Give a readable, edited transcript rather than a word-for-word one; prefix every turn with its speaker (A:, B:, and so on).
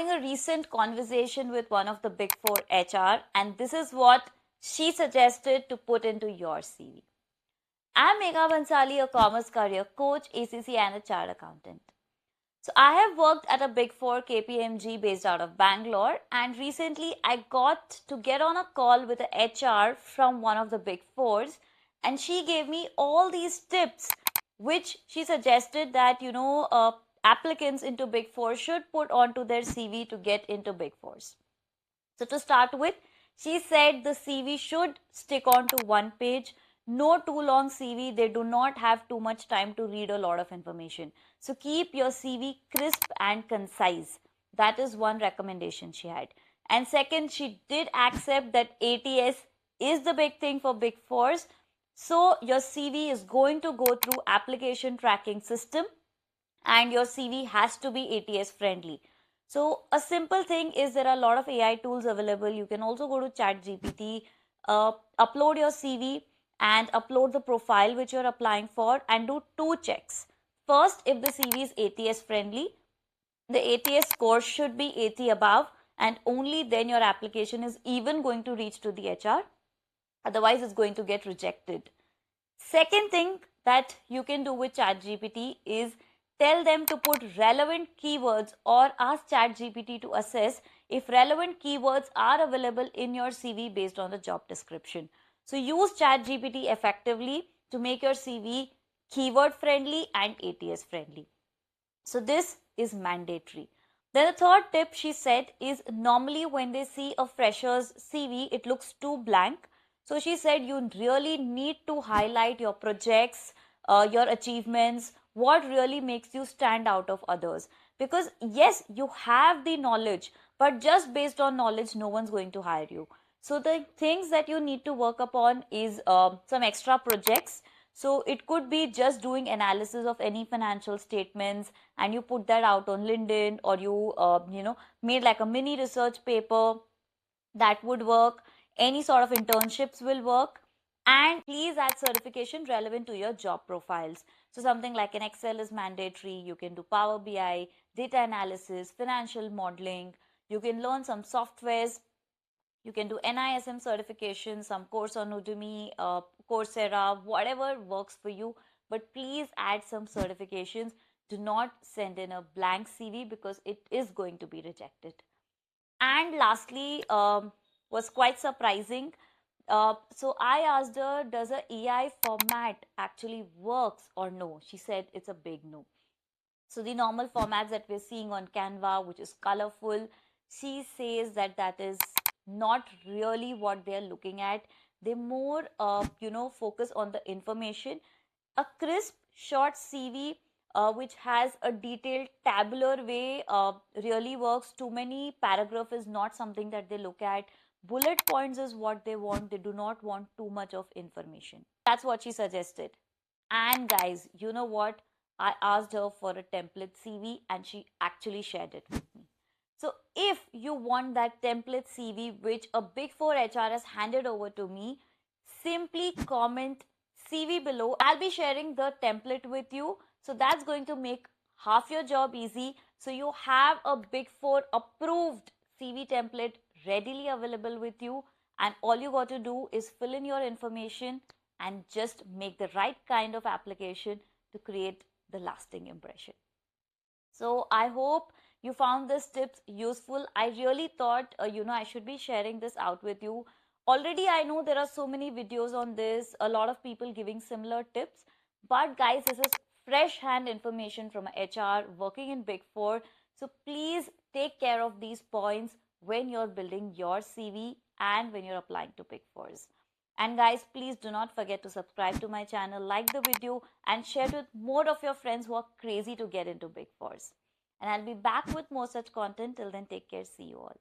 A: having a recent conversation with one of the Big Four HR, and this is what she suggested to put into your CV. I'm Megha Bansali, a commerce career coach, ACC, and a chartered accountant. So I have worked at a Big Four KPMG based out of Bangalore, and recently I got to get on a call with a HR from one of the Big Fours, and she gave me all these tips which she suggested that applicants into Big Four should put onto their CV to get into Big Fours. So to start with, she said the CV should stick on to one page. No too long CV. They do not have too much time to read a lot of information. So keep your CV crisp and concise. That is one recommendation she had. And second, she did accept that ATS is the big thing for Big Fours. So your CV is going to go through application tracking system, and your CV has to be ATS friendly. So a simple thing is there are a lot of AI tools available. You can also go to ChatGPT, upload your CV and upload the profile which you're applying for, and do two checks. First, if the CV is ATS friendly, the ATS score should be 80 above, and only then your application is even going to reach to the HR. Otherwise, it's going to get rejected. Second thing that you can do with ChatGPT is tell them to put relevant keywords, or ask ChatGPT to assess if relevant keywords are available in your CV based on the job description. So use ChatGPT effectively to make your CV keyword friendly and ATS friendly. So this is mandatory. Then the third tip she said is, normally when they see a fresher's CV, it looks too blank. So she said you really need to highlight your projects, your achievements, what really makes you stand out of others. Because yes, you have the knowledge, but just based on knowledge, no one's going to hire you. So the things that you need to work upon is some extra projects. So it could be just doing analysis of any financial statements, and you put that out on LinkedIn, or you made like a mini research paper. That would work. Any sort of internships will work. And please add certification relevant to your job profiles. So something like an Excel is mandatory. You can do Power BI, data analysis, financial modeling. You can learn some softwares. You can do NISM certification, some course on Udemy, Coursera, whatever works for you. But please add some certifications. Do not send in a blank CV, because it is going to be rejected. And lastly, was quite surprising. So I asked her, does a AI format actually works or no? She said it's a big no. So the normal formats that we're seeing on Canva, which is colorful, she says that that is not really what they're looking at. They more, focus on the information. A crisp, short CV which has a detailed tabular way really works. Too many paragraph is not something that they look at. Bullet points is what they want. They do not want too much of information. That's what she suggested. And guys, you know what? I asked her for a template CV, and she actually shared it with me. So if you want that template CV which a Big Four HR has handed over to me, simply comment CV below. I'll be sharing the template with you. So that's going to make half your job easy. So you have a Big Four approved CV template readily available with you. And all you got to do is fill in your information and just make the right kind of application to create the lasting impression. So I hope you found this tips useful. I really thought, I should be sharing this out with you. Already I know there are so many videos on this, a lot of people giving similar tips. But guys, this is fresh hand information from a HR working in Big Four. So please take care of these points when you're building your CV and when you're applying to Big Fours. And guys, please do not forget to subscribe to my channel, like the video, and share it with more of your friends who are crazy to get into Big Fours. And I'll be back with more such content. Till then, take care. See you all.